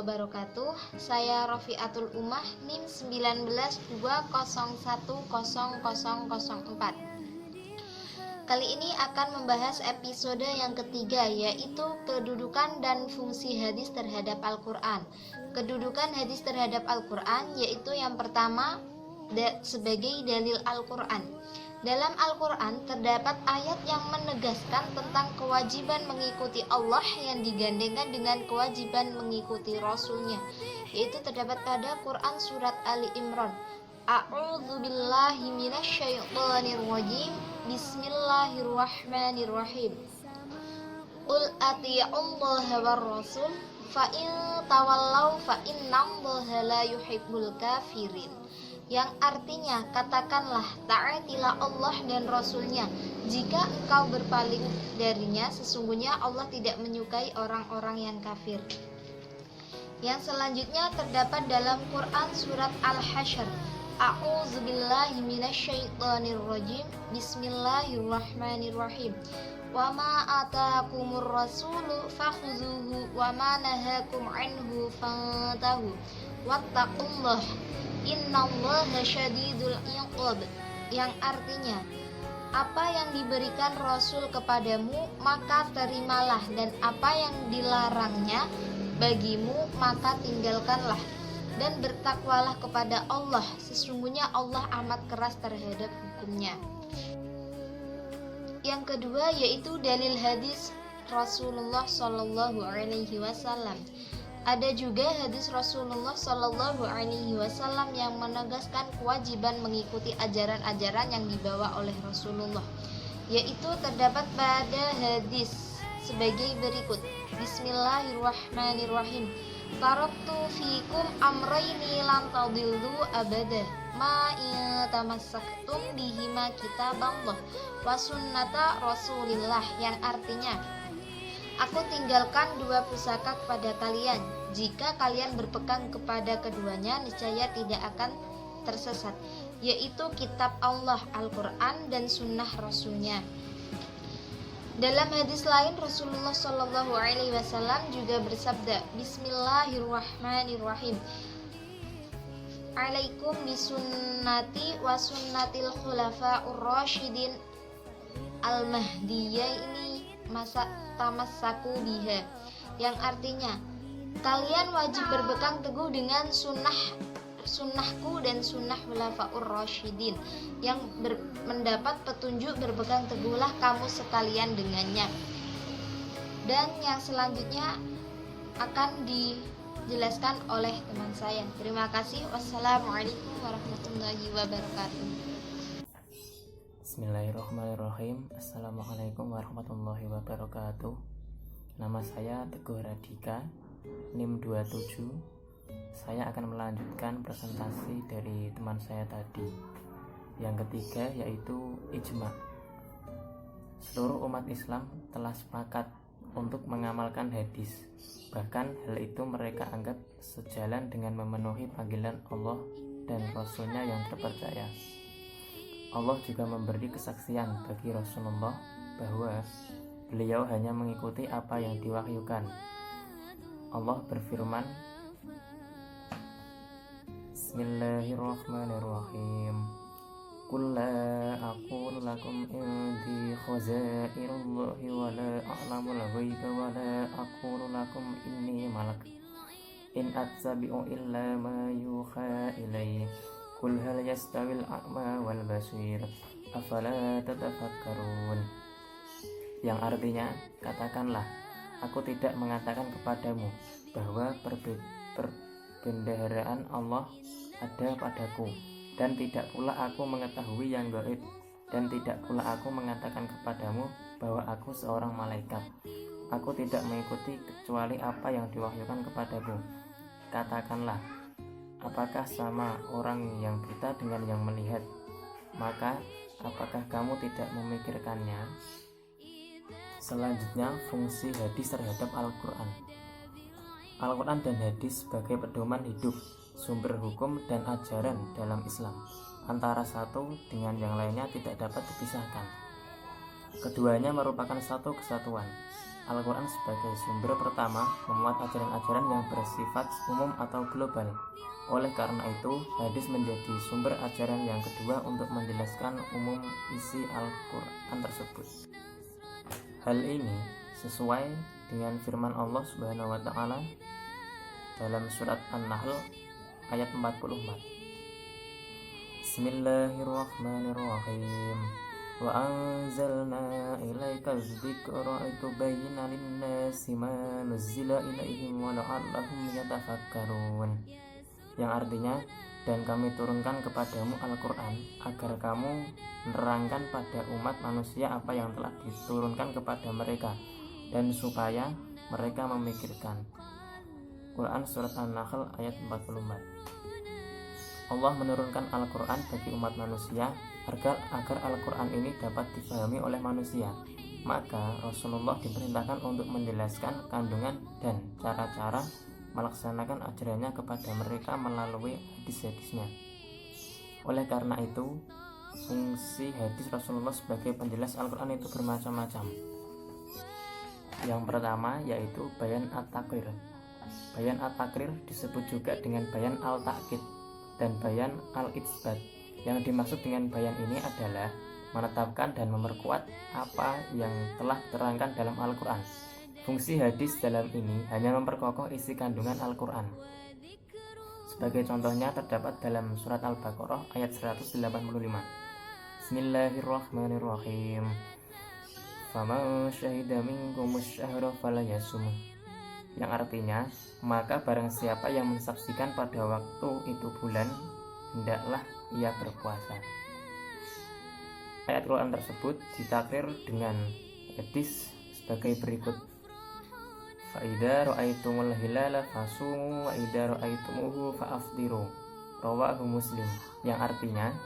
wabarakatuh. Saya Rofiatul Ummah, NIM 1920101004. Kali ini akan membahas episode yang ketiga, yaitu kedudukan dan fungsi hadis terhadap Al-Quran. Kedudukan hadis terhadap Al-Quran yaitu yang pertama sebagai dalil Al-Quran. Dalam Al-Quran terdapat ayat yang menegaskan tentang kewajiban mengikuti Allah yang digandengkan dengan kewajiban mengikuti Rasulnya, yaitu terdapat pada Quran surat Ali Imran. A'udzubillahi minasyaitonirrajim. Bismillahirrahmanirrahim. Qul ati'ullaha war rasul fa in tawallau fa innallaha la yuhibbul kafirin. Yang artinya, katakanlah, taatilah Allah dan Rasulnya. Jika engkau berpaling darinya, sesungguhnya Allah tidak menyukai orang-orang yang kafir. Yang selanjutnya terdapat dalam Quran surat Al-Hasyr. A'udzubillahi minasyaitonirrajim. Bismillahirrahmanirrahim. Wa ma ataakumur rasulu fakhuzuhu wa ma nahakum anhu fantahu wattaqullah innallaha syadidul iqab. Yang artinya, apa yang diberikan Rasul kepadamu maka terimalah, dan apa yang dilarangnya bagimu maka tinggalkanlah, dan bertakwalah kepada Allah, sesungguhnya Allah amat keras terhadap hukumnya. Yang kedua yaitu dalil hadis Rasulullah Shallallahu Alaihi Wasallam. Ada juga hadis Rasulullah Shallallahu Alaihi Wasallam yang menegaskan kewajiban mengikuti ajaran-ajaran yang dibawa oleh Rasulullah, yaitu terdapat pada hadis sebagai berikut. Bismillahirrahmanirrahim. Taraktu fikum amrayni lan tadillu abada ma in tamassaktum bihima kitaballah wa sunnata Rasulillah. Yang artinya, aku tinggalkan dua pusaka kepada kalian. Jika kalian berpegang kepada keduanya, niscaya tidak akan tersesat, yaitu kitab Allah, Al-Quran, dan sunnah Rasulnya. Dalam hadis lain, Rasulullah Shallallahu Alaihi Wasallam juga bersabda, Bismillahirrahmanirrahim. Alaikum bisunnati wa sunnatil khulafa'ur rasyidin al-mahdiyaini tamassaku biha. Yang artinya, kalian wajib berpegang teguh dengan sunnahku dan sunnah khulafa'ur rasyidin yang mendapat petunjuk, berpegang teguhlah kamu sekalian dengannya. Dan yang selanjutnya akan dijelaskan oleh teman saya. Terima kasih. Wassalamualaikum warahmatullahi wabarakatuh. Bismillahirrahmanirrahim. Assalamualaikum warahmatullahi wabarakatuh. Nama saya Teguh Radika, NIM 27. Saya akan melanjutkan presentasi dari teman saya tadi. Yang ketiga yaitu ijma. Seluruh umat Islam telah sepakat untuk mengamalkan hadis. Bahkan hal itu mereka anggap sejalan dengan memenuhi panggilan Allah dan Rasulnya yang terpercaya. Allah juga memberi kesaksian bagi Rasulullah bahwa beliau hanya mengikuti apa yang diwahyukan. Allah berfirman, Bismillahirrahmanirrahim. Qul la aqulu lakum indi khazainullahi wa la a'lamul ghaiba wa la aqulu lakum inni malak in attabi'u illa ma yuha ilayya. Qul hal yastawil a'ma wal basir afala tatafakkarun. Yang artinya, katakanlah, aku tidak mengatakan kepadamu bahwa perbendaharaan Allah ada padaku, dan tidak pula aku mengetahui yang gaib, dan tidak pula aku mengatakan kepadamu bahwa aku seorang malaikat. Aku tidak mengikuti kecuali apa yang diwahyukan kepadaku. Katakanlah, apakah sama orang yang buta dengan yang melihat? Maka apakah kamu tidak memikirkannya? Selanjutnya, fungsi hadis terhadap Al-Quran. Al-Quran dan hadis sebagai pedoman hidup, sumber hukum dan ajaran dalam Islam. Antara satu dengan yang lainnya tidak dapat dipisahkan. Keduanya merupakan satu kesatuan. Al-Quran sebagai sumber pertama memuat ajaran-ajaran yang bersifat umum atau global. Oleh karena itu, hadis menjadi sumber ajaran yang kedua untuk menjelaskan umum isi Al-Quran tersebut. Hal ini sesuai dengan firman Allah Subhanahu wa taala dalam surat An-Nahl ayat 44. Bismillahirrahmanirrahim. Wa anzalna ilaika dzikra litubayyana lin-nasi ma nuzzila ilaihim wa la'allahum yatafakkarun. Yang artinya, dan kami turunkan kepadamu Al-Quran agar kamu menerangkan pada umat manusia apa yang telah diturunkan kepada mereka, dan supaya mereka memikirkan. Quran Surat An-Nahl ayat 44. Allah menurunkan Al-Quran bagi umat manusia agar Al-Quran ini dapat dipahami oleh manusia. Maka Rasulullah diperintahkan untuk menjelaskan kandungan dan cara-cara melaksanakan ajarannya kepada mereka melalui hadis-hadisnya. Oleh karena itu, fungsi hadis Rasulullah sebagai penjelas Al-Quran itu bermacam-macam. Yang pertama yaitu bayan at-taqrir. Bayan at-taqrir disebut juga dengan bayan al-ta'kid dan bayan al-itsbat. Yang dimaksud dengan bayan ini adalah menetapkan dan memperkuat apa yang telah diterangkan dalam Al-Quran. Fungsi hadis dalam ini hanya memperkokoh isi kandungan Al-Quran. Sebagai contohnya terdapat dalam surat Al-Baqarah ayat 185. Bismillahirrahmanirrahim. Faman syahida minkumus syahra falayasum. Yang artinya, maka barang siapa yang mensaksikan pada waktu itu bulan, hendaklah ia berpuasa. Ayat Quran tersebut ditakrir dengan hadis sebagai berikut. Fa idza ra'aitumul hilala fasumu wa idza ra'aitumuhu fa'afdiru. Rawahu Muslim. Yang artinya,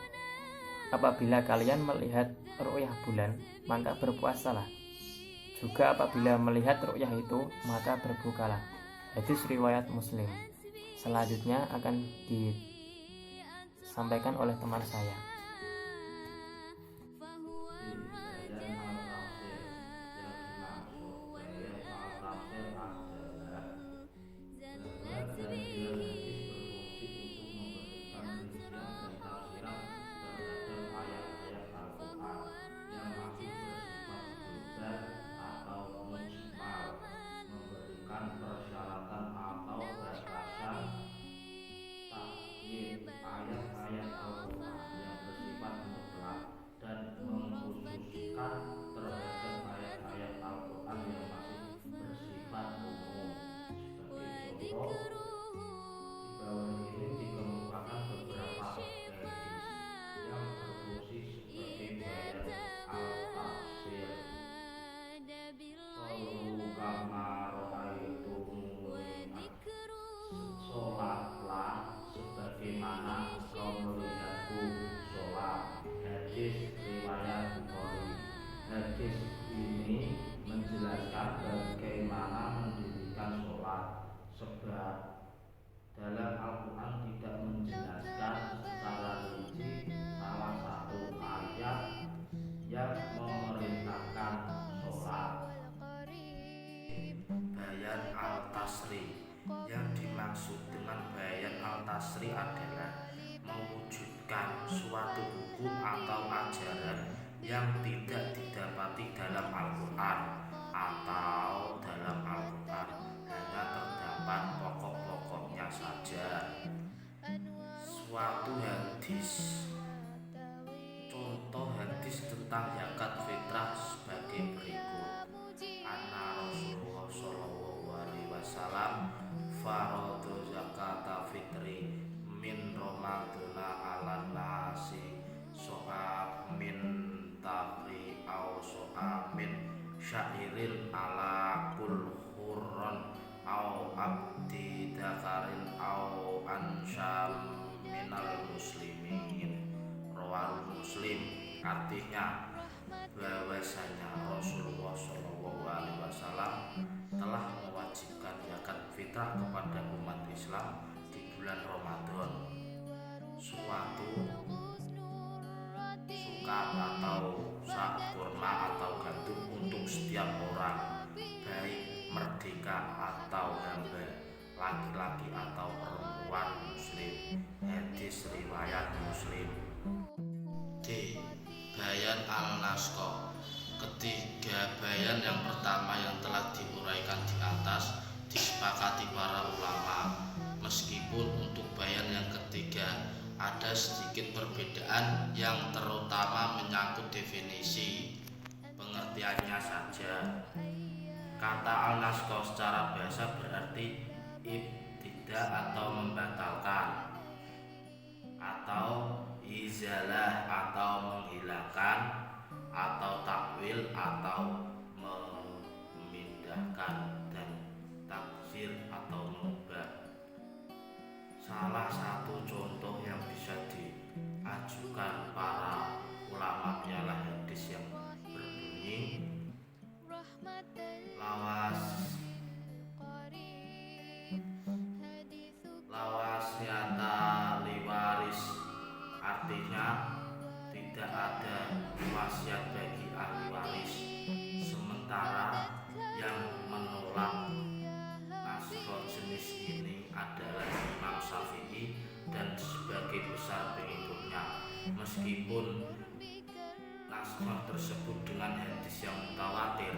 apabila kalian melihat ru'yah bulan, maka berpuasalah. Juga apabila melihat ru'yah itu, maka berbukalah. Hadis riwayat Muslim. Selanjutnya akan disampaikan oleh teman saya. Hadis ini menjelaskan bagaimana mendirikan sholat, sebab dalam Al-Quran tidak menjelaskan secara rinci salah satu ayat yang memerintahkan sholat. Bayan al-tasri. Yang dimaksud dengan bayan al-tasri adalah mewujudkan suatu hukum atau ajaran yang tidak didapati dalam Al-Quran, atau dalam Al-Quran hanya terdapat pokok-pokoknya saja. Suatu hadis, contoh hadis tentang zakat fitrah sebagai berikut. Anna Rasulullah sallallahu alaihi wasallam faradu zakata fitri min Ramadana ala nasi so'a min tafri au so'a min syairin ala kul hurran au abdi dakarin au ansyam minal muslimin. Rawal Muslim. Artinya bahwasanya Rasulullah SAW telah mewajibkan zakat fitrah kepada umat Islam di bulan Ramadan. Suatu sukat atau sak kurma atau gandum untuk setiap orang, hadis riwayat Muslim. D. Bayan al-Naskho. Ketiga bayan yang pertama yang telah diuraikan di atas disepakati para ulama. Meskipun untuk bayan yang ketiga ada sedikit perbedaan yang terutama menyangkut definisi. Pengertiannya saja. Kata al-Naskho secara bahasa berarti ibtidah atau membatalkan, atau izalah atau menghilangkan, atau takwil atau memindahkan, dan taksir atau mengubah. Salah satu contoh yang bisa diajukan para ulama ialah hadis yang berbunyi lawas nyata liwaris, artinya tidak ada wasiat bagi ahli waris. Sementara yang menolak naskho jenis ini adalah Imam Syafi'i dan sebagai besar pengikutnya. Meskipun naskho tersebut dengan hadis yang mutawatir,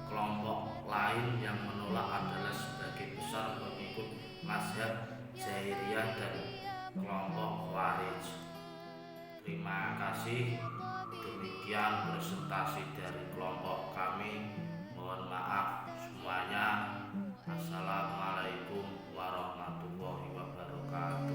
kelompok lain yang menolak adalah sebagai besar pengikut mazhab Zahiriyah dan kelompok Khawarij. Terima kasih. Demikian presentasi dari kelompok kami. Mohon maaf semuanya. Assalamualaikum warahmatullahi wabarakatuh.